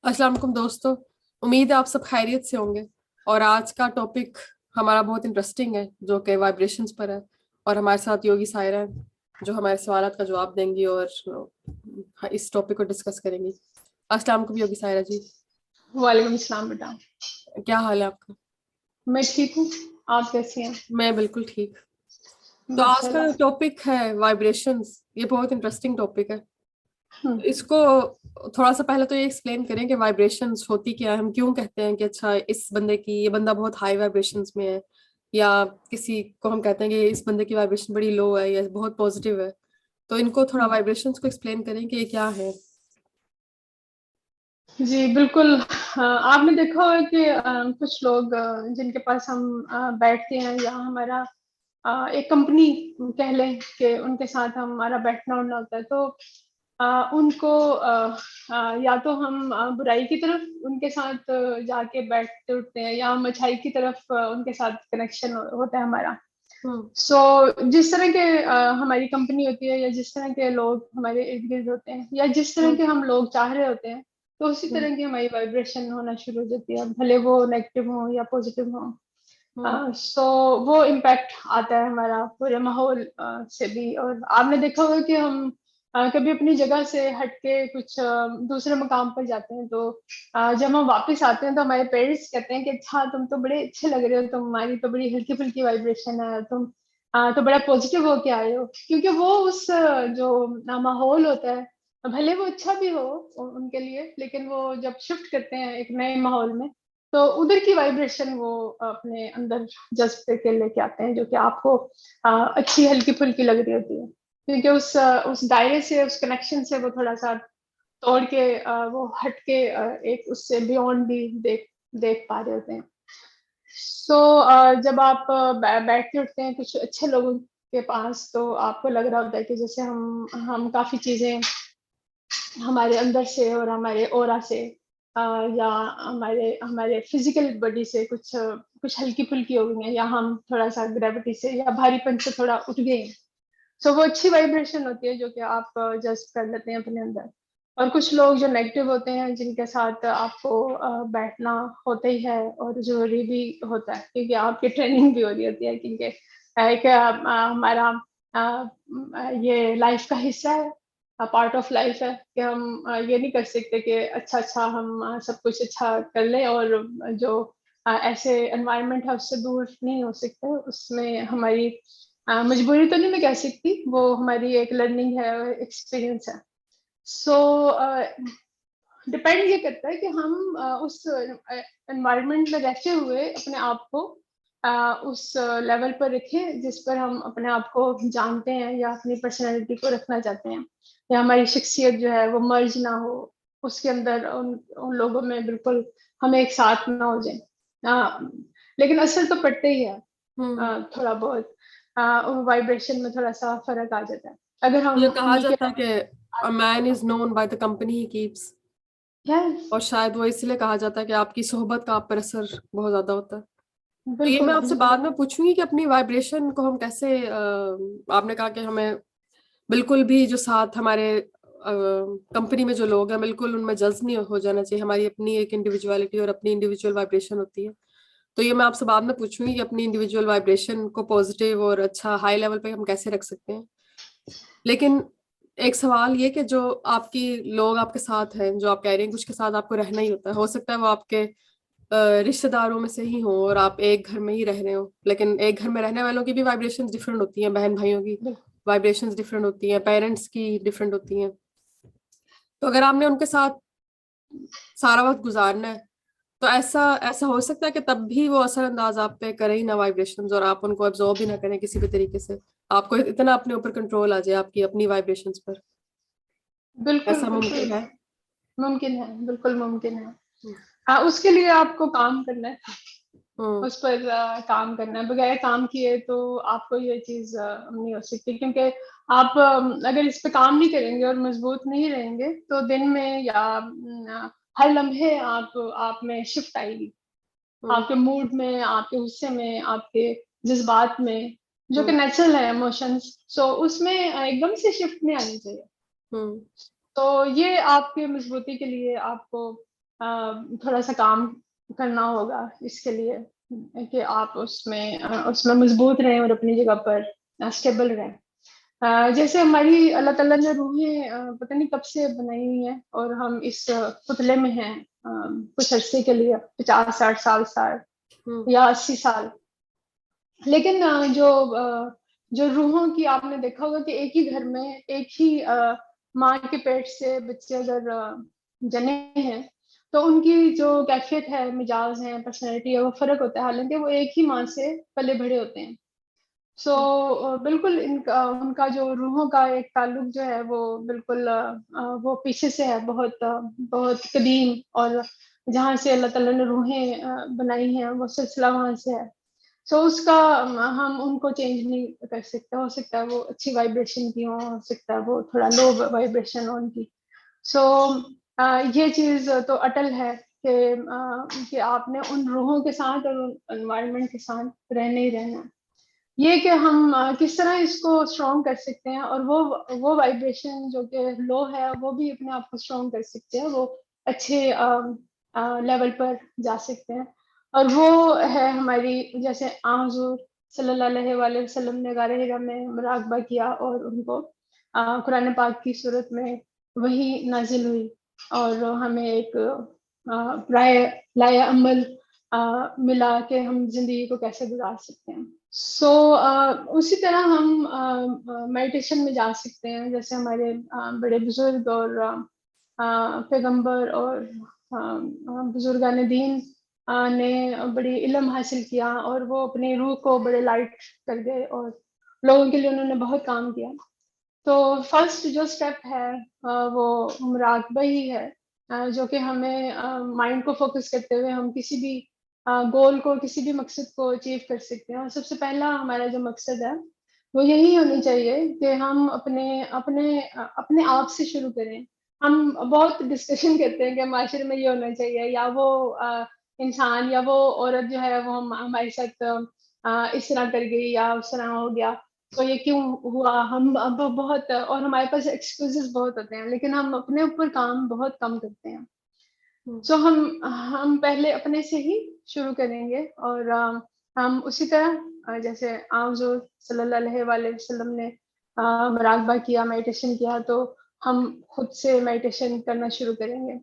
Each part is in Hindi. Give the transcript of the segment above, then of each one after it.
अस्सलाम वालेकुम दोस्तों। उम्मीद है आप सब खैरियत से होंगे। और आज का टॉपिक हमारा बहुत इंटरेस्टिंग है जो कि वाइब्रेशंस पर है। और हमारे साथ योगी सायरा हैं जो हमारे सवालों का जवाब देंगी और इस टॉपिक को डिस्कस करेंगी। अस्सलाम वालेकुम योगी सायरा जी। वालेकुम सलाम बेटा। क्या हाल है आपका? मैं ठीक हूँ। आप कैसी हैं? मैं बिल्कुल ठीक। तो आज का माशाल्लाह। टॉपिक है वाइब्रेशंस। ये बहुत इंटरेस्टिंग टॉपिक है। हम्म, इसको थोड़ा सा पहले तो ये एक्सप्लेन करें कि वाइब्रेशंस होती क्या है। हम क्यों कहते हैं कि अच्छा इस बंदे की ये बंदा बहुत हाई वाइब्रेशंस में है, या किसी को हम कहते हैं कि इस बंदे की वाइब्रेशन बड़ी लो है या बहुत पॉजिटिव है। तो इनको थोड़ा हम्म। वाइब्रेशंस को एक्सप्लेन करें कि ये क्या है। जी बिल्कुल। आपने देखा होगा कि कुछ लोग जिनके पास हम बैठते हैं या हमारा एक कंपनी कह लें कि उनके साथ हमारा बैठना उठना होता है, तो उनको या तो हम बुराई की तरफ उनके साथ जाके बैठते उठते हैं, या हम अच्छाई की तरफ उनके साथ कनेक्शन होता है हमारा। हम्म। जिस तरह के हमारी कंपनी होती है, या जिस तरह के लोग हमारे इर्द गिर्द होते हैं, या जिस तरह हम्म। के हम लोग चाह रहे होते हैं, तो उसी हम्म। तरह की हमारी वाइब्रेशन होना शुरू हो जाती है, भले वो नेगेटिव हो या पॉजिटिव हो। हम्म। सो वो इम्पैक्ट आता है हमारा पूरे माहौल से भी। और आपने देखा होगा कि हम कभी अपनी जगह से हटके कुछ दूसरे मकाम पर जाते हैं, तो जब हम वापस आते हैं तो हमारे पेरेंट्स कहते हैं कि अच्छा तुम तो बड़े अच्छे लग रहे हो, तुम्हारी तो बड़ी हल्की फुल्की वाइब्रेशन है, तुम तो बड़ा पॉजिटिव होके आए हो। क्योंकि वो उस जो माहौल होता है, भले वो अच्छा भी हो उनके लिए, लेकिन वो जब शिफ्ट करते हैं एक नए माहौल में, तो उधर की वाइब्रेशन वो अपने अंदर जज्ब करके लेके आते हैं, जो कि आपको अच्छी हल्की फुल्की लग रही होती है। क्योंकि उस दायरे से, उस कनेक्शन से वो थोड़ा सा तोड़ के वो हट के एक उससे बियॉन्ड भी देख देख पा रहे होते हैं। जब आप बैठते उठते हैं कुछ अच्छे लोगों के पास, तो आपको लग रहा होता है कि जैसे हम काफी चीजें हमारे अंदर से और हमारे ओरा से या हमारे हमारे फिजिकल बॉडी से कुछ हल्की फुल्की हो गई हैं, या हम थोड़ा सा ग्रेविटी से या भारीपन से थोड़ा उठ गए हैं। वो अच्छी वाइब्रेशन होती है जो कि आप जस्ट कर लेते हैं अपने अंदर। और कुछ लोग जो नेगेटिव होते हैं, जिनके साथ आपको बैठना होता ही है और जरूरी भी होता है, क्योंकि आपकी ट्रेनिंग भी हो रही होती है, क्योंकि एक हमारा ये लाइफ का हिस्सा है, पार्ट ऑफ लाइफ है कि हम ये नहीं कर सकते कि अच्छा अच्छा हम सब कुछ अच्छा कर लें, और जो ऐसे एनवायरनमेंट है उससे दूर नहीं हो सकते। उसमें हमारी मजबूरी तो नहीं मैं कह सकती, वो हमारी एक लर्निंग है, एक्सपीरियंस है। सो डिपेंड ये करता है कि हम उस एनवायरनमेंट में रहते हुए अपने आप को उस लेवल पर रखें जिस पर हम अपने आप को जानते हैं, या अपनी पर्सनैलिटी को रखना चाहते हैं, या हमारी शख्सियत जो है वो मर्ज ना हो उसके अंदर, उन लोगों में बिल्कुल हम एक साथ ना हो जाए। लेकिन असर तो पड़ता ही है। हम्म। थोड़ा बहुत वाइब्रेशन में थोड़ा सा फर्क आ जाता है अगर तो ये हम कहा उन्हीं के। जाता है कि a man is known by the company he keeps. Yes. और शायद वो इसलिए कहा जाता है कि आपकी सोहबत का आप पर असर बहुत ज्यादा होता है। तो ये मैं बिल्कुल आपसे बिल्कुल। बाद में पूछूंगी कि अपनी वाइब्रेशन को हम कैसे आपने कहा कि हमें बिल्कुल भी जो साथ हमारे कंपनी में जो लोग हैं बिल्कुल उनमें जज नहीं हो जाना चाहिए। हमारी अपनी एक इंडिविजुअलिटी और अपनी इंडिविजुअल वाइब्रेशन होती है। तो ये मैं आपसे बाद में पूछूंगी कि अपनी इंडिविजुअल वाइब्रेशन को पॉजिटिव और अच्छा हाई लेवल पे हम कैसे रख सकते हैं। लेकिन एक सवाल ये कि जो आपकी लोग आपके साथ हैं, जो आप कह रहे हैं कुछ के साथ आपको रहना ही होता है, हो सकता है वो आपके रिश्तेदारों में से ही हो और आप एक घर में ही रह रहे हो, लेकिन एक घर में रहने वालों की भी वाइब्रेशंस डिफरेंट होती हैं, बहन भाइयों की बिल्कुल। वाइब्रेशंस डिफरेंट होती हैं, पेरेंट्स की डिफरेंट होती हैं। तो अगर आपने उनके साथ सारा वक्त गुजारना है तो ऐसा ऐसा हो सकता है कि तब भी वो असरअंदाज आप पे करे ही ना वाइब्रेशंस, और आप उनको एब्जॉर्ब भी ना करें किसी भी तरीके से। आपको इतना अपने ऊपर कंट्रोल आ जाए आपकी अपनी वाइब्रेशंस पर। बिल्कुल ऐसा बिल्कुल मुमकिन है? मुमकिन है, बिल्कुल मुमकिन है। हम्म। उसके लिए आपको काम करना है, हम्म। उस पर काम करना है। बगैर काम किए तो आपको ये चीज नहीं हो सकती, क्योंकि आप अगर इस पे काम नहीं करेंगे और मजबूत नहीं रहेंगे, तो दिन में या हर लम्हे आप में शिफ्ट आएगी, हम्म। आपके मूड में, आपके गुस्से में, आपके जज्बात में, जो कि हम्म। नेचुरल है इमोशंस। उसमें एकदम से शिफ्ट नहीं आनी चाहिए। हम्म। तो ये आपकी मजबूती के लिए आपको थोड़ा सा काम करना होगा इसके लिए कि आप उसमें मजबूत रहें और अपनी जगह पर स्टेबल रहें। जैसे हमारी अल्लाह ताला ने रूहें पता नहीं कब से बनाई हुई हैं और हम इस पुतले में हैं कुछ अरसे के लिए 50-60 साल या 80 साल। लेकिन जो रूहों की आपने देखा होगा कि एक ही घर में एक ही माँ के पेट से बच्चे अगर जने हैं तो उनकी जो कैफियत है, मिजाज है, पर्सनैलिटी है, वो फर्क होता है, हालांकि वो एक ही माँ से पले बड़े होते हैं। सो बिल्कुल इनका उनका जो रूहों का एक ताल्लुक जो है वो बिल्कुल वो पीछे से है, बहुत कदीम, और जहाँ से अल्लाह ताला ने रूहें बनाई हैं वो सिलसिला वहां से है। सो उसका हम उनको चेंज नहीं कर सकते। हो सकता है वो अच्छी वाइब्रेशन की हो सकता है वो थोड़ा लो वाइब्रेशन हो उनकी। सो ये चीज तो अटल है कि आपने उन रूहों के साथ और उन एनवायरनमेंट के साथ रहना ही रहना है। ये कि हम किस तरह इसको स्ट्रॉन्ग कर सकते हैं, और वो वाइब्रेशन जो कि लो है वो भी अपने आप को स्ट्रॉन्ग कर सकते हैं, वो अच्छे लेवल पर जा सकते हैं। और वो है हमारी, जैसे हुजूर सल्लल्लाहु अलैहि वसल्लम ने गारे हिरा में मुराकबा किया और उनको कुरान पाक की सूरत में वही नाजिल हुई और हमें एक राय लाया अमल मिला कि हम जिंदगी को कैसे गुजार सकते हैं। उसी तरह हम मेडिटेशन में जा सकते हैं, जैसे हमारे बड़े बुजुर्ग और पैगंबर और बुजुर्गान दीन ने बड़ी इल्म हासिल किया और वो अपनी रूह को बड़े लाइट कर गए और लोगों के लिए उन्होंने बहुत काम किया। तो फर्स्ट जो स्टेप है वो मुराकबा ही है, जो कि हमें माइंड को फोकस करते हुए हम किसी भी गोल को, किसी भी मकसद को अचीव कर सकते हैं। और सबसे पहला हमारा जो मकसद है वो यही होनी चाहिए कि हम अपने अपने अपने आप से शुरू करें। हम बहुत डिस्कशन करते हैं कि माशरे में ये होना चाहिए, या वो इंसान या वो औरत जो है वो हमारे साथ इस तरह कर गई या उस तरह हो गया, तो ये क्यों हुआ। हम अब बहुत, और हमारे पास एक्सक्यूजेस बहुत होते हैं, लेकिन हम अपने ऊपर काम बहुत कम करते हैं। सो हम पहले अपने से ही शुरू करेंगे और हम उसी तरह जैसे हुजूर सल्लल्लाहु अलैहि वसल्लम ने मुराकबा किया, मेडिटेशन किया, तो हम खुद से मेडिटेशन करना शुरू करेंगे।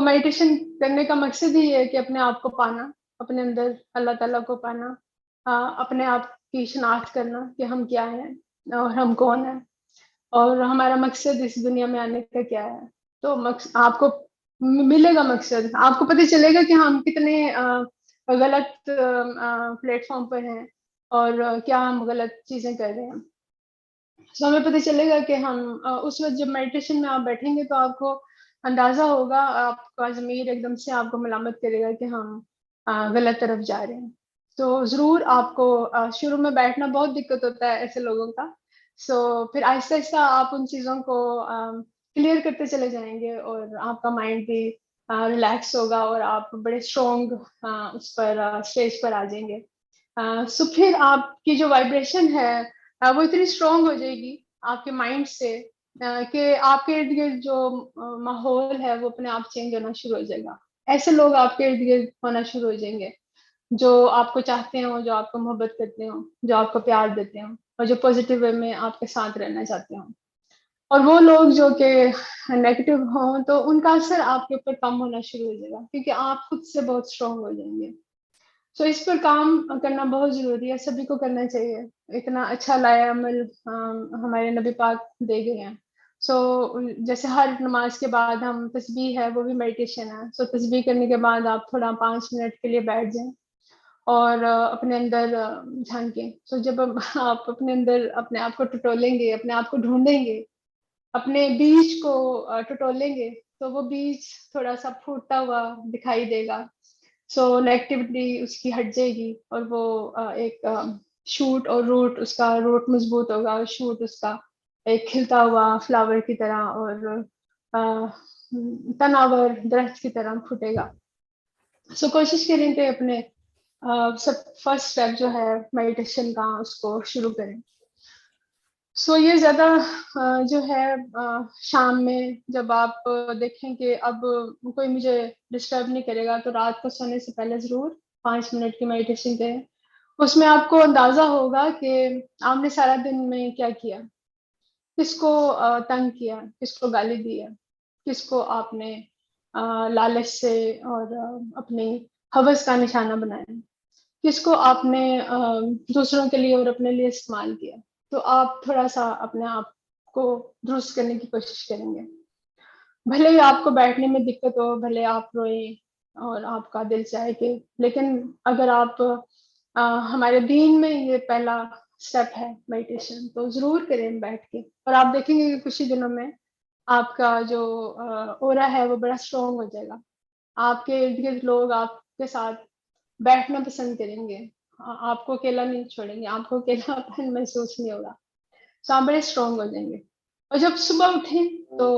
मेडिटेशन करने का मकसद ही है कि अपने आप को पाना, अपने अंदर अल्लाह ताला को पाना, अपने आप की शनाख्त करना कि हम क्या हैं और हम कौन हैं और हमारा मकसद इस दुनिया में आने का क्या है। तो आपको मिलेगा मकसद, आपको पता चलेगा कि हम कितने गलत प्लेटफॉर्म पर हैं और क्या हम गलत चीजें कर रहे हैं। हमें पता चलेगा कि हम उस वक्त जब मेडिटेशन में आप बैठेंगे तो आपको अंदाजा होगा, आपका ज़मीर एकदम से आपको मलामत करेगा कि हम गलत तरफ जा रहे हैं। तो ज़रूर आपको शुरू में बैठना बहुत दिक्कत होता है ऐसे लोगों का। फिर आहिस्ता आहिस्ता आप उन चीज़ों को क्लियर करते चले जाएंगे और आपका माइंड भी रिलैक्स होगा और आप बड़े स्ट्रोंग उस पर स्टेज पर आ जाएंगे। फिर आपकी जो वाइब्रेशन है वो इतनी स्ट्रोंग हो जाएगी आपके माइंड से कि आपके इर्द गिर्द जो माहौल है वो अपने आप चेंज होना शुरू हो जाएगा। ऐसे लोग आपके इर्द गिर्द होना शुरू हो जाएंगे जो आपको चाहते हो, जो आपको मोहब्बत करते हो, जो आपको प्यार देते हो और जो पॉजिटिव वे में आपके साथ रहना चाहते हो। और वो लोग जो कि नेगेटिव हों तो उनका असर आपके ऊपर कम होना शुरू हो जाएगा, क्योंकि आप खुद से बहुत स्ट्रोंग हो जाएंगे। इस पर काम करना बहुत जरूरी है, सभी को करना चाहिए। इतना अच्छा लाया अमल हमारे नबी पाक दे गए हैं। जैसे हर नमाज के बाद हम तस्बीह है, वो भी मेडिटेशन है। तस्बीह करने के बाद आप थोड़ा 5 मिनट के लिए बैठ जाएं और अपने अंदर झांकें। जब आप अपने अंदर अपने आप को टटोलेंगे, अपने आप को ढूंढेंगे, अपने बीज को टटोलेंगे, तो वो बीज थोड़ा सा फूटता हुआ दिखाई देगा। नेगेटिविटी उसकी हट जाएगी और वो एक शूट और रूट, उसका रूट मजबूत होगा और शूट उसका एक खिलता हुआ फ्लावर की तरह और तनावर दरख्त की तरह फूटेगा। कोशिश करें कि अपने सब फर्स्ट स्टेप जो है मेडिटेशन का उसको शुरू करें। सो ये ज़्यादा जो है शाम में जब आप देखें कि अब कोई मुझे डिस्टर्ब नहीं करेगा, तो रात को सोने से पहले ज़रूर 5 मिनट की मेडिटेशन करें। उसमें आपको अंदाज़ा होगा कि आपने सारा दिन में क्या किया, किसको तंग किया, किसको गाली दी है, किसको आपने लालच से और अपनी हवस का निशाना बनाया, किसको आपने दूसरों के लिए और अपने लिए इस्तेमाल किया। तो आप थोड़ा सा अपने आप को दुरुस्त करने की कोशिश करेंगे। भले ही आपको बैठने में दिक्कत हो, भले आप रोएं और आपका दिल चाहे कि, लेकिन अगर आप हमारे दीन में ये पहला स्टेप है मेडिटेशन, तो ज़रूर करें बैठ के। और आप देखेंगे कि कुछ ही दिनों में आपका जो ऑरा है वो बड़ा स्ट्रॉन्ग हो जाएगा। आपके इर्द-गिर्द लोग आपके साथ बैठना पसंद करेंगे। आपको अकेला नहीं छोड़ेंगे, आपको अकेलापन महसूस नहीं होगा। सो आप बड़े स्ट्रॉन्ग हो जाएँगे। और जब सुबह उठें, तो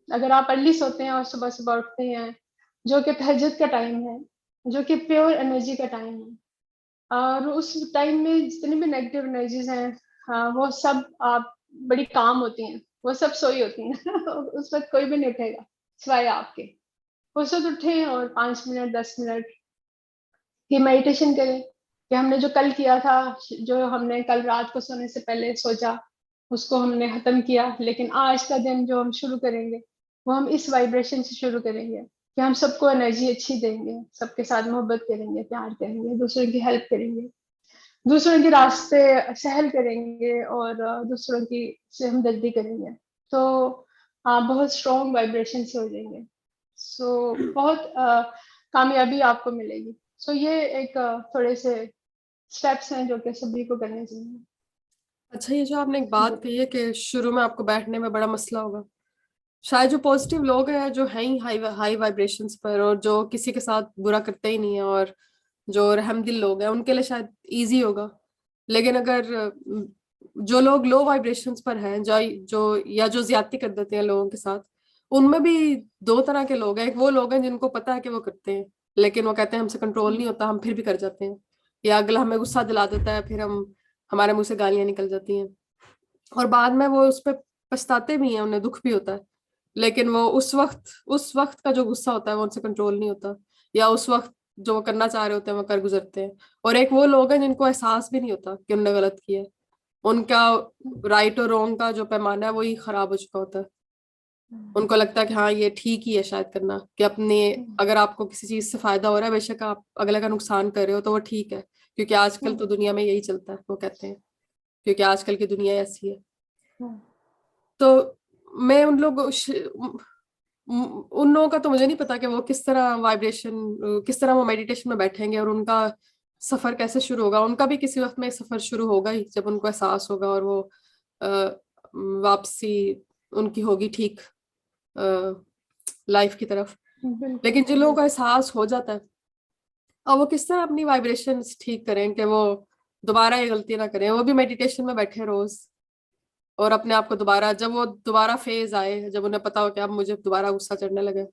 अगर आप अर्ली सोते हैं और सुबह-सुबह उठते हैं, जो कि तहज्जुद का टाइम है, जो कि प्योर एनर्जी का टाइम है, और उस टाइम में जितनी भी नेगेटिव एनर्जीज़ हैं, वो सब आप बड़ी काम होती हैं, वो सब सोई होती हैं। उस वक़्त कोई भी नहीं उठेगा, सिवाय आपके। उस वक़्त उठें और 5 मिनट, 10 मिनट की मेडिटेशन करें कि हमने जो कल किया था, जो हमने कल रात को सोने से पहले सोचा, उसको हमने ख़त्म किया। लेकिन आज का दिन जो हम शुरू करेंगे, वो हम इस वाइब्रेशन से शुरू करेंगे कि हम सबको एनर्जी अच्छी देंगे, सबके साथ मोहब्बत करेंगे, प्यार करेंगे, दूसरों की हेल्प करेंगे, दूसरों के रास्ते सहल करेंगे और दूसरों की से हमदर्दी करेंगे। तो आप बहुत स्ट्रॉन्ग वाइब्रेशन से हो जाएँगे। सो बहुत कामयाबी आपको मिलेगी। सो ये एक थोड़े से स्टेप्स हैं जो कि सभी को करने चाहिए। अच्छा, ये जो आपने एक बात कही है कि शुरू में आपको बैठने में बड़ा मसला होगा, शायद जो पॉजिटिव लोग हैं, जो हैं ही हाई हाई वाइब्रेशंस पर, और जो किसी के साथ बुरा करते ही नहीं है, और जो रहमदिल लोग हैं, उनके लिए शायद इजी होगा। लेकिन अगर जो लोग लो वाइब्रेशंस पर हैं, जो जो या जो ज्यादती कर देते हैं लोगों के साथ, उनमें भी दो तरह के लोग हैं। एक वो लोग हैं जिनको पता है कि वो करते हैं, लेकिन वो कहते हैं हमसे कंट्रोल नहीं होता, हम फिर भी कर जाते हैं, या अगला हमें गुस्सा दिला देता है, फिर हम हमारे मुंह से गालियां निकल जाती हैं, और बाद में वो उस पर पछताते भी हैं, उन्हें दुख भी होता है। लेकिन वो उस वक्त का जो गुस्सा होता है वो उनसे कंट्रोल नहीं होता, या उस वक्त जो वो करना चाह रहे होते हैं वो कर गुजरते हैं। और एक वो लोग हैं जिनको एहसास भी नहीं होता कि उन्होंने गलत किया है, उनका राइट और रॉन्ग का जो पैमाना है वही खराब हो चुका होता है। उनको लगता है कि हाँ ये ठीक ही है शायद करना, कि अपने, अगर आपको किसी चीज से फायदा हो रहा है, बेशक आप अगले का नुकसान कर रहे हो, तो वो ठीक है, क्योंकि आजकल तो दुनिया में यही चलता है, वो कहते हैं, क्योंकि आजकल की दुनिया ऐसी है। तो मैं उन लोगों का तो मुझे नहीं पता कि वो किस तरह वो मेडिटेशन में बैठेंगे, और उनका सफर कैसे शुरू होगा। उनका भी किसी वक्त में सफर शुरू होगा ही, जब उनको एहसास होगा, और वो वापसी उनकी होगी ठीक लाइफ की तरफ। बिल्कुल। लेकिन जिन लोगों का एहसास हो जाता है, अब वो किस तरह अपनी वाइब्रेशंस ठीक करें कि वो दोबारा ये गलती ना करें। वो भी मेडिटेशन में बैठे रोज, और अपने आप को दोबारा, जब वो दोबारा फेज आए, जब उन्हें पता हो कि अब मुझे दोबारा गुस्सा चढ़ने लगे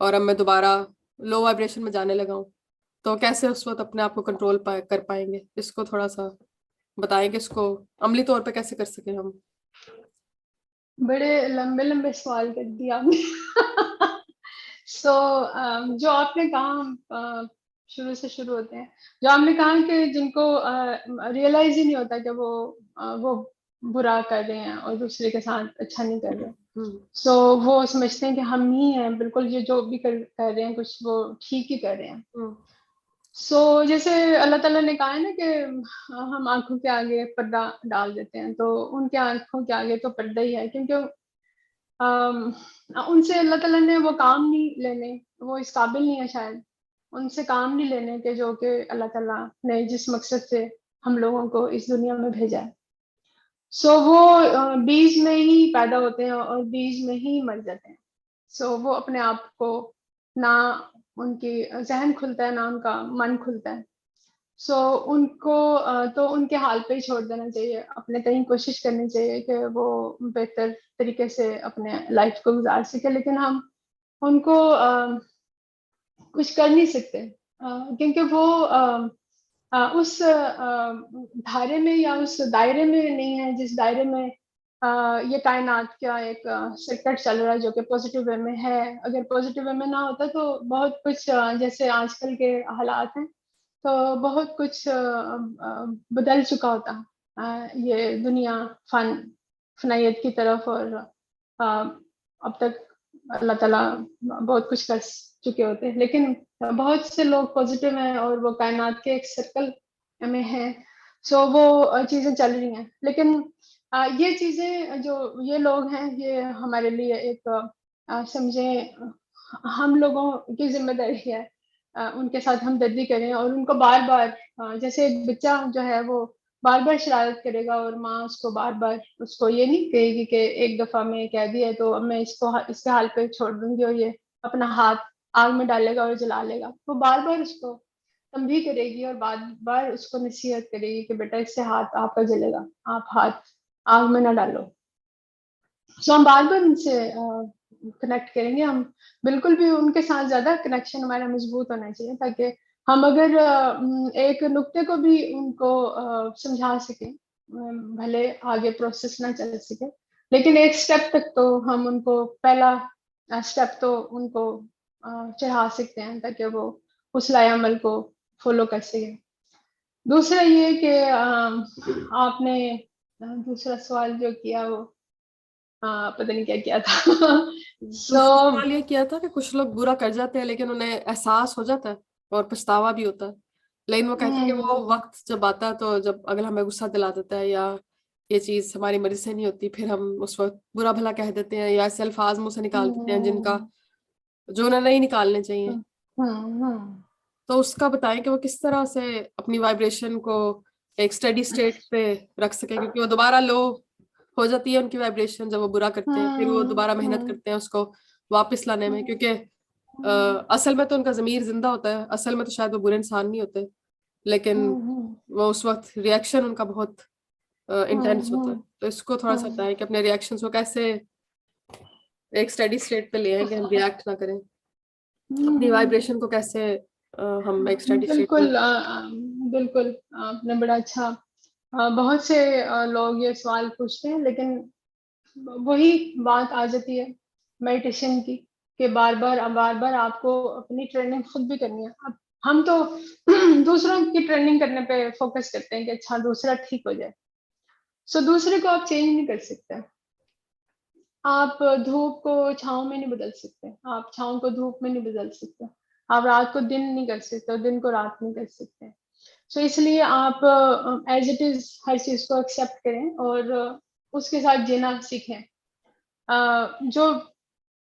और अब मैं दोबारा लो वाइब्रेशन में जाने लगा हूँ, तो कैसे उस वक्त अपने आप को कंट्रोल कर पाएंगे। इसको थोड़ा सा बताएंगे, इसको अमली तौर पे कैसे कर सके हम। बड़े लंबे लंबे सवाल कर दिया आपने। सो जो आपने कहा शुरू से शुरू होते हैं, जो आपने कहा कि जिनको रियलाइज ही नहीं होता कि वो बुरा कर रहे हैं और दूसरे के साथ अच्छा नहीं कर रहे। हम्म। सो वो समझते हैं कि हम ही हैं, बिल्कुल ये जो भी कर रहे हैं कुछ वो ठीक ही कर रहे हैं। हम्म। सो जैसे अल्लाह ताला ने कहा है ना कि हम आंखों के आगे पर्दा डाल देते हैं, तो उनके आंखों के आगे तो पर्दा ही है, क्योंकि उनसे अल्लाह ताला ने वो काम नहीं लेने, वो इस काबिल नहीं है शायद उनसे काम नहीं लेने के जो कि अल्लाह ताला ने जिस मकसद से हम लोगों को इस दुनिया में भेजा है। सो वो बीज में ही पैदा होते हैं और बीज में ही मर जाते हैं। सो वो अपने आप को, ना उनकी जहन खुलता है ना उनका मन खुलता है। सो उनको तो उनके हाल पे ही छोड़ देना चाहिए, अपने कहीं कोशिश करनी चाहिए कि वो बेहतर तरीके से अपने लाइफ को गुजार सके। लेकिन हम उनको कुछ कर नहीं सकते, क्योंकि वो उस धारे में या उस दायरे में नहीं है जिस दायरे में ये कायनात का एक सर्किट चल रहा है जो कि पॉजिटिव वे में है। अगर पॉजिटिव वे में ना होता तो बहुत कुछ जैसे आजकल के हालात हैं तो बहुत कुछ बदल चुका होता। ये दुनिया फनायत की तरफ, और अब तक अल्लाह ताला बहुत कुछ कर चुके होते हैं, लेकिन बहुत से लोग पॉजिटिव हैं और वो कायनात के एक सर्कल में हैं। सो वो चीजें चल रही हैं, लेकिन ये चीजें जो ये लोग हैं ये हमारे लिए एक समझे हम लोगों की जिम्मेदारी है उनके साथ हमदर्दी करें और उनको बार बार जैसे एक बच्चा जो है वो बार बार शरारत करेगा और माँ उसको बार बार उसको ये नहीं कहेगी कि एक दफा मैं कह दिया तो अब मैं इसको इसके हाल पे छोड़ दूंगी और ये अपना हाथ आग में डालेगा और जला लेगा। वो बार बार उसको तंबीह करेगी और बार बार उसको नसीहत करेगी कि बेटा इससे हाथ आपका जलेगा, आप हाथ आग में ना डालो। सो हम बार बार उनसे कनेक्ट करेंगे। हम बिल्कुल भी उनके साथ ज्यादा कनेक्शन हमारा मजबूत होना चाहिए ताकि हम अगर एक नुक्ते को भी उनको समझा सकें, भले आगे प्रोसेस ना चल सके लेकिन एक स्टेप तक तो हम उनको पहला स्टेप तो उनको चढ़ा सकते हैं ताकि वो उस लाए अमल को फॉलो कर सके। दूसरा ये कि आपने दूसरा सवाल जो किया वो पता नहीं क्या किया था। सो दूसरा सवाल ये किया था कि कुछ लोग बुरा कर जाते हैं लेकिन उन्हें एहसास हो जाता है और पछतावा भी होता है, लेकिन वो कहते हैं कि वो वक्त जब आता है तो जब अगला हमें गुस्सा दिला देता है या ये चीज हमारी मर्जी से नहीं होती फिर हम उस वक्त बुरा भला कह देते हैं या ऐसे अल्फाज मुंह से निकाल देते हैं जिनका जो उन्हें नहीं निकालने चाहिए। तो उसका बताएं कि वो किस तरह से अपनी वाइब्रेशन को एक स्टेडी स्टेट पे रख सके, क्योंकि वो दोबारा लो हो जाती है उनकी वाइब्रेशन जब वो बुरा करते हैं, फिर वो दोबारा मेहनत करते हैं उसको वापस लाने में, क्योंकि असल में तो उनका ज़मीर जिंदा होता है, असल में तो शायद वो बुरे इंसान नहीं होते, लेकिन वो उस वक्त रिएक्शन उनका बहुत इंटेंस होता है। तो इसको थोड़ा सा बताएं कि अपने रिएक्शंस को कैसे एक स्टेडी स्टेट पे ले आए कि हम रिएक्ट ना करें, अपनी वाइब्रेशन को कैसे हम एक स्टेडी स्टेट पे। बिल्कुल बिल्कुल आपने बड़ा अच्छा बहुत से लोग ये सवाल पूछते हैं, लेकिन वही बात आ जाती है मेडिटेशन की कि बार बार आपको अपनी ट्रेनिंग खुद भी करनी है। अब हम तो दूसरों की ट्रेनिंग करने पे फोकस करते हैं कि अच्छा दूसरा ठीक हो जाए। सो दूसरे को आप चेंज नहीं कर सकते। आप धूप को छांव में नहीं बदल सकते, आप छांव को धूप में नहीं बदल सकते, आप रात को दिन नहीं कर सकते और दिन को रात नहीं कर सकते। सो इसलिए आप एज इट इज हर चीज को एक्सेप्ट करें और उसके साथ जीना सीखें। जो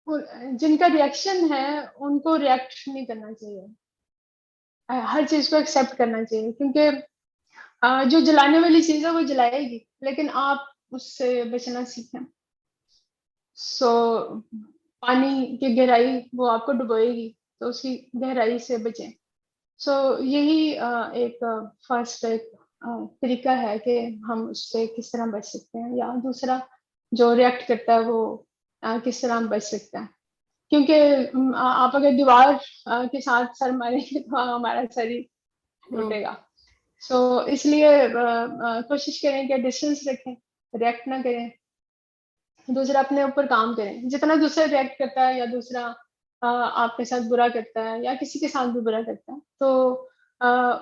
जिनका रिएक्शन है उनको रिएक्ट नहीं करना चाहिए, हर चीज को एक्सेप्ट करना चाहिए, क्योंकि जो जलाने वाली चीज है वो जलाएगी लेकिन आप उससे बचना सीखें। सो पानी की गहराई वो आपको डुबोएगी तो उसकी गहराई से बचें। सो यही एक फर्स्ट एक तरीका है कि हम उससे किस तरह बच सकते हैं, या दूसरा जो रिएक्ट करता है वो किस तरह हम बच सकते हैं। क्योंकि आप अगर दीवार के साथ सर मारेंगे तो हमारा सर ही टूटेगा। सो इसलिए कोशिश करें कि डिस्टेंस रखें, रिएक्ट ना करें, दूसरा अपने ऊपर काम करें। जितना दूसरा रिएक्ट करता है या दूसरा आपके साथ बुरा करता है या किसी के साथ भी बुरा करता है तो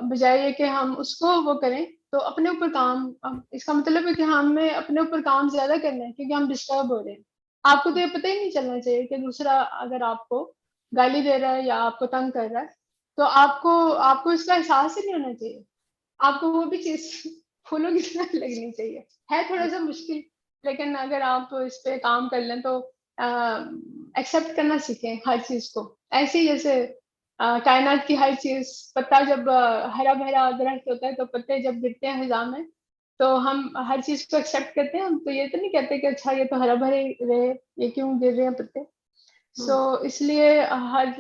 बजाय ये कि हम उसको वो करें तो अपने ऊपर काम, इसका मतलब है कि हमें अपने ऊपर काम ज्यादा करना है क्योंकि हम डिस्टर्ब हो रहे हैं। आपको तो ये पता ही नहीं चलना चाहिए कि दूसरा अगर आपको गाली दे रहा है या आपको तंग कर रहा है तो आपको आपको इसका एहसास ही नहीं होना चाहिए। आपको वो भी चीज फूलों की तरह लगनी चाहिए। है थोड़ा सा मुश्किल, लेकिन अगर आप इस पे काम कर लें तो एक्सेप्ट करना सीखें हर चीज को। ऐसे ही जैसे कायनात की हर चीज, पत्ता जब हरा भरा दरख्त होता है तो पत्ते जब गिरते हैं फिजा में तो हम हर चीज को एक्सेप्ट करते हैं। हम तो ये तो नहीं कहते कि अच्छा ये तो हरा भरे रहे, ये क्यों गिर रहे हैं पत्ते। सो इसलिए हर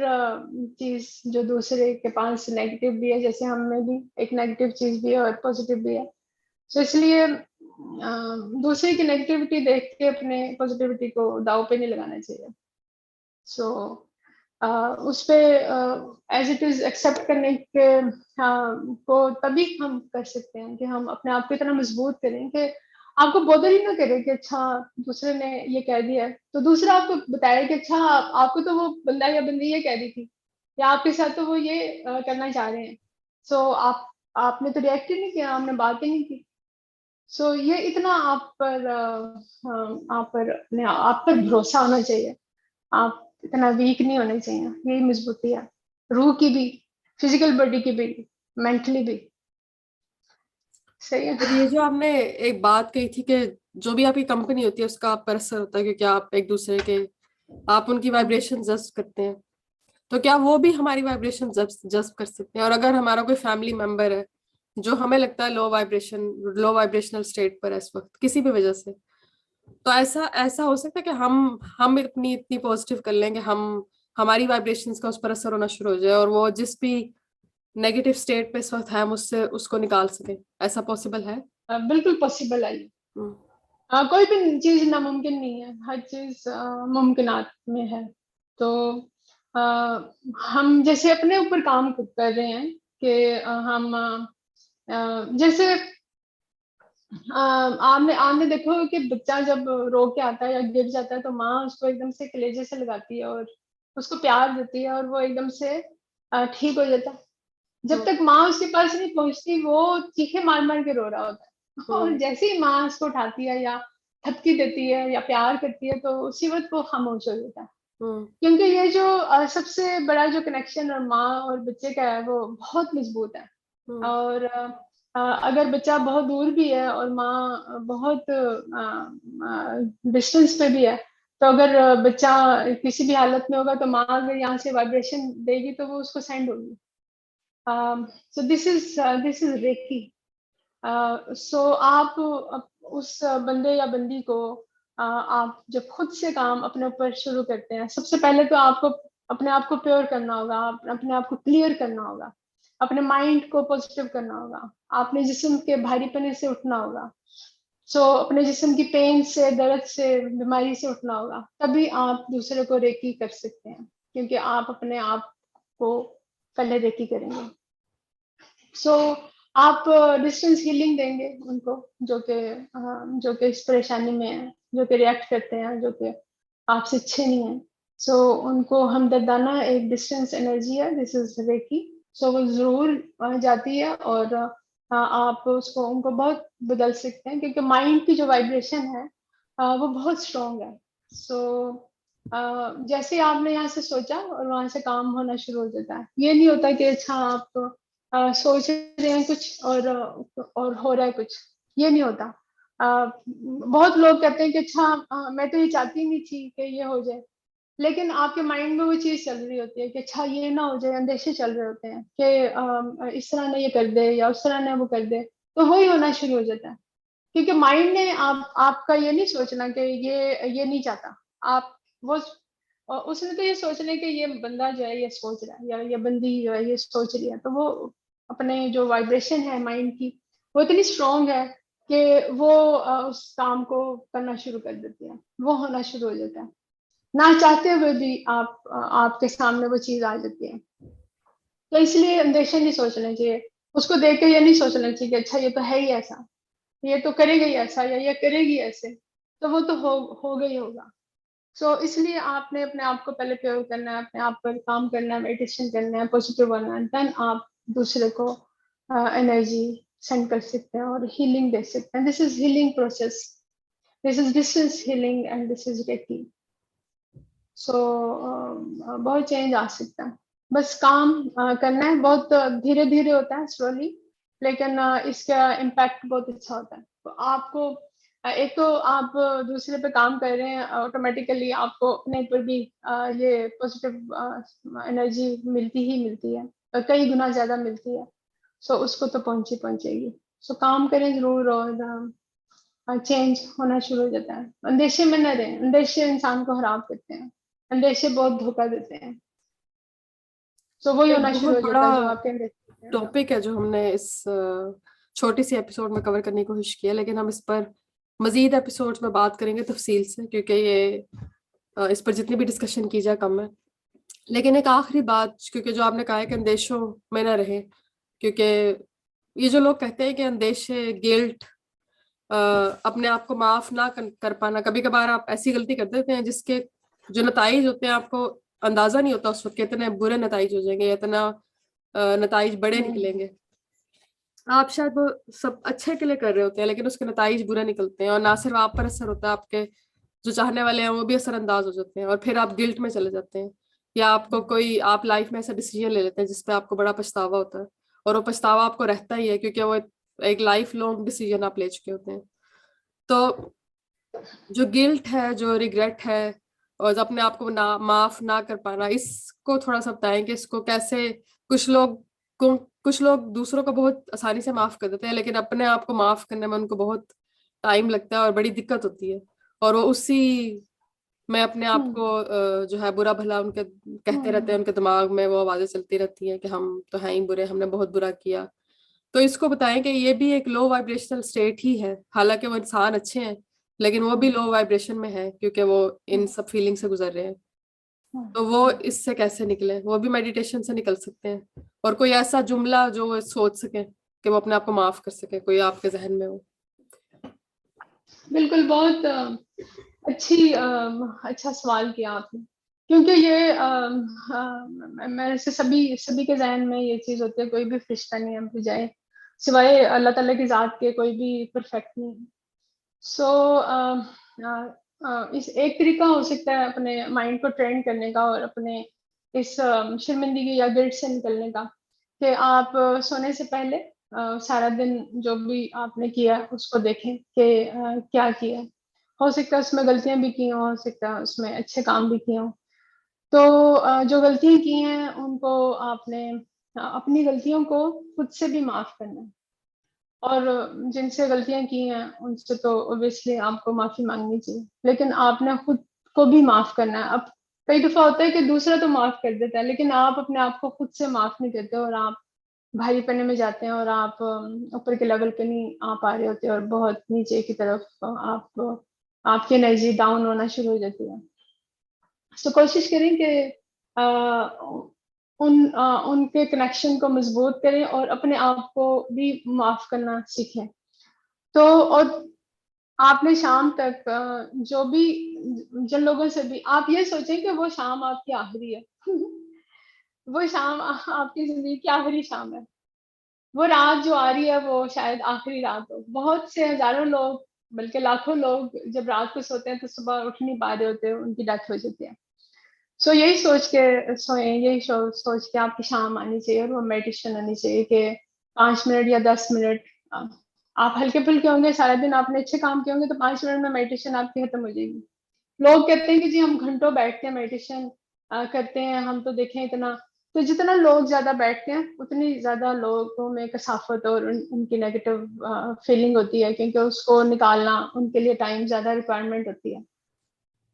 चीज जो दूसरे के पास नेगेटिव भी है, जैसे हम में भी एक नेगेटिव चीज भी है और पॉजिटिव भी है। सो इसलिए दूसरे की नेगेटिविटी देख के अपने पॉजिटिविटी को दाव पे नहीं लगाना चाहिए। सो उस पे एज इट इज एक्सेप्ट करने के को तभी हम कर सकते हैं कि हम अपने आप को इतना मजबूत करें कि आपको बोदर ही ना करे कि अच्छा दूसरे ने ये कह दिया है, तो दूसरा आपको बताया कि अच्छा आपको तो वो बंदा या बंदी ये कह रही थी, या आपके साथ तो वो ये करना चाह रहे हैं, सो आपने तो रिएक्ट ही नहीं किया, आपने बात ही नहीं की। सो ये इतना आप पर भरोसा होना चाहिए, आप इतना वीक नहीं होने चाहिए, यही मजबूती है रूह की भी, फिजिकल बॉडी की भी, मेंटली भी। सही है। और ये जो आपने एक बात कही थी कि जो भी आपकी कंपनी होती है उसका आप पर असर होता है, क्योंकि आप एक दूसरे के, आप उनकी वाइब्रेशन जज करते हैं, तो क्या वो भी हमारी वाइब्रेशन जज कर सकते हैं? और अगर हमारा कोई फैमिली मेंबर है जो हमें लगता है लो वाइब्रेशनल स्टेट पर है इस वक्त किसी भी वजह से, तो ऐसा ऐसा हो सकता है कि हम अपनी इतनी पॉजिटिव कर लेंगे, हम हमारी वाइब्रेशंस का उस पर असर होना शुरू हो जाए और वो जिस भी नेगेटिव स्टेट पे इस वक्त है हम उससे उसको निकाल सके, ऐसा पॉसिबल है? बिल्कुल पॉसिबल है ये। हम्म। कोई भी चीज नामुमकिन नहीं है, हर चीज मुमकिनात में है। तो अ, हम जैसे अपने ऊपर काम कर रहे हैं कि हम जैसे आपने आपने देखो कि बच्चा जब रो के आता है या गिर जाता है तो माँ उसको एकदम से कलेजे से लगाती है और उसको प्यार देती है और वो एकदम से ठीक हो जाता है। जब तक माँ उसके पास नहीं पहुंचती वो चीखे मार मार के रो रहा होता है और हम्म। जैसे ही माँ उसको उठाती है या थपकी देती है या प्यार करती है तो उसी वक्त वो खामोश हो जाता है। हम्म। क्योंकि ये जो सबसे बड़ा जो कनेक्शन और माँ और बच्चे का है वो बहुत मजबूत है। हम्म। और अगर बच्चा बहुत दूर भी है और माँ बहुत डिस्टेंस पे भी है, तो अगर बच्चा किसी भी हालत में होगा तो माँ अगर यहाँ से वाइब्रेशन देगी तो वो उसको सेंड होगी। So this is reiki. So आप उस बंदे या बंदी को आप जब खुद से काम अपने ऊपर शुरू करते हैं, सबसे पहले तो आपको अपने आप को प्योर करना होगा, अपने आप को क्लियर करना होगा, अपने माइंड को पॉजिटिव करना होगा, आपने जिस्म के भारीपने से उठना होगा। सो अपने जिस्म की पेन से, दर्द से, बीमारी से उठना होगा, तभी आप दूसरे को रेकी कर सकते हैं, क्योंकि आप अपने आप को पहले रेकी करेंगे। सो आप डिस्टेंस हीलिंग देंगे उनको जो कि इस परेशानी में है, जो कि रिएक्ट करते हैं, जो कि आपसे अच्छे नहीं है। सो उनको हमदर्दाना एक डिस्टेंस एनर्जी है, दिस इज रेकी। सो वो जरूर जाती है और आप उसको उनको बहुत बदल सकते हैं, क्योंकि माइंड की जो वाइब्रेशन है वो बहुत स्ट्रॉन्ग है। सो जैसे आपने यहाँ से सोचा और वहां से काम होना शुरू हो जाता है। ये नहीं होता कि अच्छा आप सोच रहे हैं कुछ और हो रहा है कुछ, ये नहीं होता। बहुत लोग कहते हैं कि अच्छा मैं तो ये चाहती नहीं थी कि ये हो जाए, लेकिन आपके माइंड में वो चीज चल रही होती है कि अच्छा ये ना हो जाए, अंदेशे चल रहे होते हैं कि इस तरह ने ये कर दे या उस तरह ने वो कर दे, तो वही होना शुरू हो जाता है। क्योंकि माइंड ने आपका ये नहीं सोचना कि ये नहीं चाहता आप वो, और उसने तो ये सोचना है कि ये बंदा जो है ये सोच रहा है या ये बंदी जो है ये सोच रही है, तो वो अपने जो वाइब्रेशन है माइंड की वो इतनी स्ट्रांग है कि वो उस काम को करना शुरू कर देती है, वो होना शुरू हो जाता है। ना चाहते हुए भी आपके सामने वो चीज आ जाती है। तो इसलिए अंदेशा नहीं सोचना चाहिए, उसको देख के ये नहीं सोचना चाहिए कि अच्छा ये तो है ही ऐसा, ये तो करेगा ही ऐसा या ये करेगी ऐसे, तो वो तो हो गई होगा। इसलिए आपने अपने आप को पहले प्योर करना है, अपने आप पर काम करना है, मेडिटेशन करना है, पॉजिटिव बनना है, देन आप दूसरे को एनर्जी सेंड कर सकते हैं और हीलिंग दे सकते हैं। This is healing process, this is distance healing and this is reiki. So बहुत चेंज आ सकता है, बस काम करना है, बहुत धीरे धीरे होता है, स्लोली, लेकिन इसका इम्पैक्ट बहुत अच्छा होता है। तो आपको एक तो आप दूसरे पे काम कर रहे हैं, ऑटोमेटिकली आपको अपने ऊपर भी ये पॉजिटिव एनर्जी मिलती ही मिलती है, कई गुना ज्यादा मिलती है। उसको तो पहुंचेगी। काम करें जरूर और चेंज होना शुरू हो जाता है। अंदेशे में न रहें, अंदेशे इंसान को खराब करते हैं, अंदेशे बहुत धोखा देते हैं। वही एक होना शुरू बहुत हो बड़ा जाता है जो आपके अंदेशे हैं। टॉपिक है जो हमने इस छोटी सी एपिसोड में कवर करने की कोशिश की है, लेकिन हम इस पर मजीद एपिसोड्स में बात करेंगे तफसील से, क्योंकि ये इस पर जितनी भी डिस्कशन की जाए कम है। लेकिन एक आखिरी बात, क्योंकि जो आपने कहा है कि अंदेशों में ना रहे, क्योंकि ये जो लोग कहते हैं कि अंदेशे, गिल्ट, अपने आप को माफ ना कर पाना, कभी कभार आप ऐसी गलती कर देते हैं जिसके जो नताइज होते हैं आपको अंदाजा नहीं होता उस वक्त कितने बुरे नताइज हो जाएंगे, इतना नताइज बड़े हम्म। निकलेंगे। आप शायद वो सब अच्छे के लिए कर रहे होते हैं, लेकिन उसके नताइज बुरे निकलते हैं, और ना सिर्फ आप पर असर होता है, आपके जो चाहने वाले हैं वो भी असरअंदाज हो जाते हैं, और फिर आप गिल्ट में चले जाते हैं। या आपको कोई, आप लाइफ में ऐसा डिसीजन ले लेते हैं जिसपे आपको बड़ा पछतावा होता है, और वो पछतावा आपको रहता ही है, क्योंकि वो एक लाइफ लॉन्ग डिसीजन आप ले चुके होते हैं। तो जो गिल्ट है, जो रिग्रेट है, और जो अपने आप को माफ ना कर पाना, इसको थोड़ा सा बताएं कि इसको कैसे, कुछ लोग को कुछ लोग दूसरों को बहुत आसानी से माफ कर देते हैं, लेकिन अपने आप को माफ करने में उनको बहुत टाइम लगता है और बड़ी दिक्कत होती है, और वो उसी में अपने आप हम्म। को जो है बुरा भला उनके कहते रहते हैं, हम्म। उनके दिमाग में वो आवाजें चलती रहती हैं कि हम तो हैं ही बुरे, हमने बहुत बुरा किया। तो इसको बताएं कि ये भी एक लो वाइब्रेशनल स्टेट ही है, हालांकि वो इंसान अच्छे हैं, लेकिन वो भी हम्म। लो वाइब्रेशन में है, क्योंकि वो इन सब फीलिंग से गुजर रहे हैं। तो वो हम्म। इससे कैसे निकले, वो भी मेडिटेशन से निकल सकते हैं, और कोई ऐसा जुमला जो वो सोच सके कि वो अपने आप को माफ कर सके, कोई आपके जहन में हो। बिल्कुल, बहुत अच्छा सवाल किया आपने, क्योंकि ये मेरे से सभी सभी के जहन में ये चीज होती है, कोई भी फरिश्ता नहीं है बजाय सिवाय अल्लाह ताला की जात के, कोई भी परफेक्ट नहीं है। सो इस एक तरीका हो सकता है अपने माइंड को ट्रेन करने का और अपने इस शर्मिंदगी या गिल्ट से निकलने का, कि आप सोने से पहले सारा दिन जो भी आपने किया उसको देखें कि क्या किया। हो सकता है उसमें गलतियां भी की हों, हो सकता है उसमें अच्छे काम भी किए हों। तो जो गलतियां की हैं उनको आपने अपनी गलतियों को खुद से भी माफ करना है, और जिनसे गलतियां की हैं उनसे तो ऑब्वियसली आपको माफी मांगनी चाहिए, लेकिन आपने खुद को भी माफ करना है। अब कई दफा होता है कि दूसरा तो माफ कर देता है, लेकिन आप अपने आप को खुद से माफ नहीं करते, और आप भारी पन्ने में जाते हैं, और आप ऊपर के लेवल पे नहीं आ पा रहे होते, और बहुत नीचे की तरफ आपकी एनर्जी डाउन होना शुरू हो जाती है। तो कोशिश करें कि उनके कनेक्शन को मजबूत करें और अपने आप को भी माफ करना सीखें। तो और आपने शाम तक जो भी जिन लोगों से भी आप ये सोचें कि वो शाम आपकी आखिरी है। वो शाम आपकी जिंदगी की आखिरी शाम है। वो रात जो आ रही है वो शायद आखिरी रात हो। बहुत से हजारों लोग, बल्कि लाखों लोग जब रात को सोते हैं तो सुबह उठ नहीं पा रहे होते, उनकी डेथ हो जाती है। सो यही सोच के सोए, यही सोच के आपकी शाम आनी चाहिए, और वो मेडिटेशन आनी चाहिए कि 5 मिनट या 10 मिनट आप हल्के फुल्के होंगे, सारा दिन आपने अच्छे काम किए होंगे, तो 5 मिनट में मेडिटेशन आपकी खत्म हो जाएगी। लोग कहते हैं कि जी हम घंटों बैठते हैं मेडिटेशन करते हैं, हम तो देखें इतना। तो जितना लोग ज्यादा बैठते हैं उतनी ज्यादा लोगों में कसाफत और उनकी नेगेटिव फीलिंग होती है, क्योंकि उसको निकालना उनके लिए टाइम ज्यादा रिक्वायरमेंट होती है।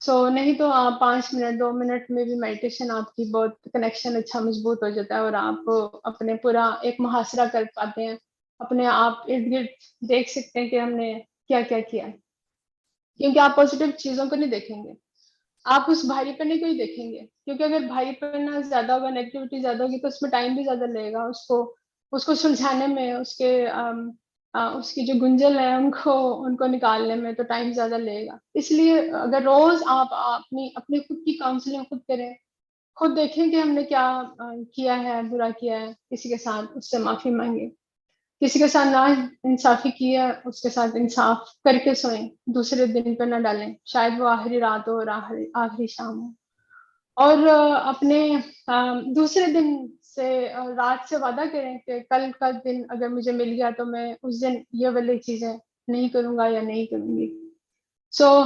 नहीं तो आप 5 मिनट 2 मिनट में भी मेडिटेशन आपकी बहुत कनेक्शन अच्छा मजबूत हो जाता है, और आप अपने पूरा एक मुहासरा कर पाते हैं, अपने आप इर्द गिर्द देख सकते हैं कि हमने क्या क्या किया है। क्योंकि आप पॉजिटिव चीजों को नहीं देखेंगे, आप उस भारीपने को ही देखेंगे, क्योंकि अगर भारीपना ज्यादा होगा, नेगेटिविटी ज्यादा होगी, तो उसमें टाइम भी ज्यादा लगेगा उसको उसको सुलझाने में, उसकी जो गुंजल है उनको उनको निकालने में तो टाइम ज्यादा लगेगा। इसलिए अगर रोज आप अपनी अपनी खुद की काउंसलिंग खुद करें, खुद देखें कि हमने क्या किया है, बुरा किया है किसी के साथ, उससे माफी मांगे। किसी के साथ ना इंसाफी की है, उसके साथ इंसाफ करके सोएं, दूसरे दिन पे ना डालें, शायद वो आखिरी रात हो और आखिरी आखिरी शाम हो। और अपने दूसरे दिन से रात से वादा करें कि कल का दिन अगर मुझे मिल गया तो मैं उस दिन ये वाली चीजें नहीं करूंगा या नहीं करूंगी।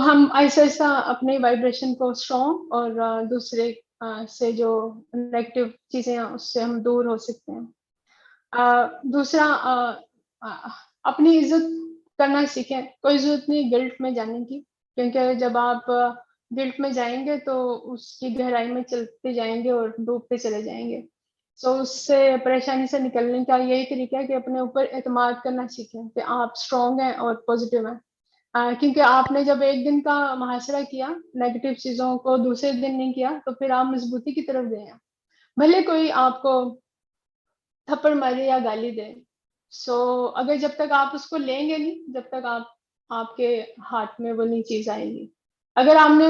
हम ऐसा ऐसा अपने वाइब्रेशन को स्ट्रॉन्ग और दूसरे से जो नेगेटिव चीजें हैं उससे हम दूर हो सकते हैं। दूसरा अपनी इज्जत करना सीखें, कोई जरूरत नहीं गिल्ट में जाने की, क्योंकि जब आप गिल्ट में जाएंगे तो उसकी गहराई में चलते जाएंगे और डूबते चले जाएंगे। उससे परेशानी से निकलने का यही तरीका है कि अपने ऊपर एतमाद करना सीखें कि आप स्ट्रांग हैं और पॉजिटिव हैं। क्योंकि आपने जब एक दिन का मुहासरा किया, नेगेटिव चीजों को दूसरे दिन नहीं किया, तो फिर आप मजबूती की तरफ गए हैं। भले कोई आपको थप्पड़ मारे या गाली दे, सो अगर जब तक आप उसको लेंगे नहीं, जब तक आपके हाथ में वो नहीं चीज आएगी। अगर आपने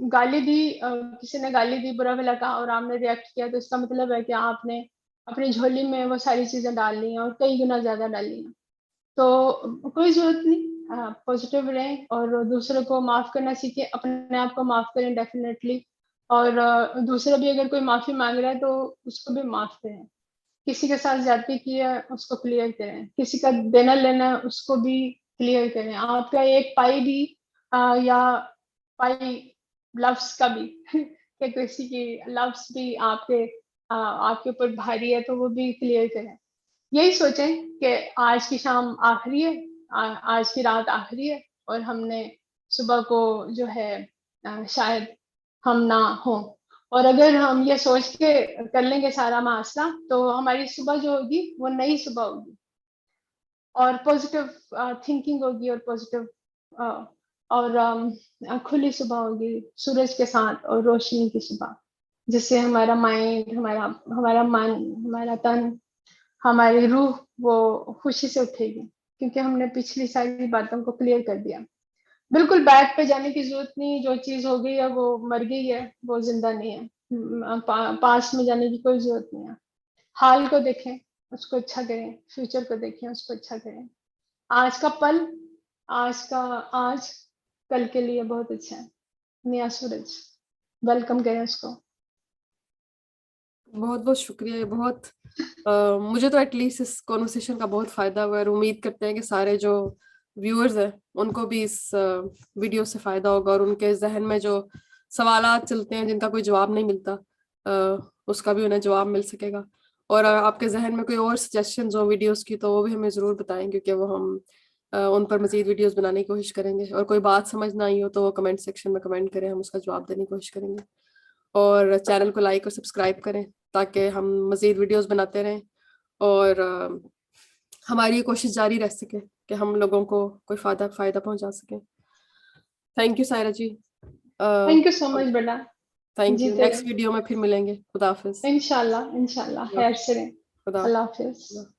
गाली दी, किसी ने गाली दी, बुरा भला कहा और आपने रिएक्ट किया, तो इसका मतलब है कि आपने अपनी झोली में वो सारी चीजें डाल ली हैं और कई गुना ज्यादा डाली हैं। तो कोई जरूरत नहीं, पॉजिटिव रहें और दूसरों को माफ करना सीखें, अपने आप को माफ करें डेफिनेटली। और दूसरा भी अगर कोई माफी मांग रहा है तो उसको भी माफ करें। किसी के साथ ज्यादती की है उसको क्लियर करें, किसी का देना लेना है उसको भी क्लियर करें। आपका एक पाई भी या पाई लफ्स का भी कि किसी की लफ्स भी आपके ऊपर भारी है तो वो भी क्लियर करें। यही सोचें कि आज की शाम आखिरी है, आज की रात आखिरी है, और हमने सुबह को जो है शायद हम ना हो। और अगर हम ये सोच के कर लेंगे सारा मसला, तो हमारी सुबह जो होगी वो नई सुबह होगी, और पॉजिटिव थिंकिंग होगी, और पॉजिटिव और खुली सुबह होगी सूरज के साथ और रोशनी की सुबह, जिससे हमारा माइंड, हमारा मन, हमारा तन, हमारी रूह वो खुशी से उठेगी, क्योंकि हमने पिछली सारी बातों को क्लियर कर दिया। बिल्कुल बैक पे जाने की जरूरत नहीं, जो चीज हो गई है वो मर गई है, वो जिंदा नहीं है। पास्ट में जाने की कोई जरूरत नहीं है। हाल को देखें, उसको अच्छा करें, फ्यूचर को देखें, उसको अच्छा करें। आज का पल, आज का आज कल के लिए बहुत अच्छा है। नया सूरज, वेलकम करें उसको। बहुत बहुत शुक्रिया। ये बहुत मुझे तो एटलीस्ट इस कॉन्वर्सेशन का बहुत फायदा हुआ है, और उम्मीद करते हैं कि सारे जो व्यूअर्स हैं उनको भी इस वीडियो से फायदा होगा, और उनके जहन में जो सवालात चलते हैं जिनका कोई जवाब नहीं मिलता, उसका भी उन्हें जवाब मिल सकेगा। और आपके जहन में कोई और सजेशंस हो वीडियोस की, तो वो भी हमें जरूर बताएं, क्योंकि वो हम उन पर मजीद वीडियोस बनाने की कोशिश करेंगे। और कोई बात समझ ना आई हो तो वो कमेंट सेक्शन में कमेंट करें, हम उसका जवाब देने की कोशिश करेंगे। और चैनल को लाइक और सब्सक्राइब करें ताकि हम मजीद वीडियोस बनाते रहें, और हमारी ये कोशिश जारी रह सके कि हम लोगों को कोई फायदा पहुंचा सके। Thank you Saira ji. Thank you so much बेटा। Thank you. जीते नेक्स्ट रहे। वीडियो में फिर मिलेंगे। खुदा हाफिज। इंशाल्लाह, इंशाल्लाह खैर से रहें। खुदा अल्लाह हाफिज। हाफिज।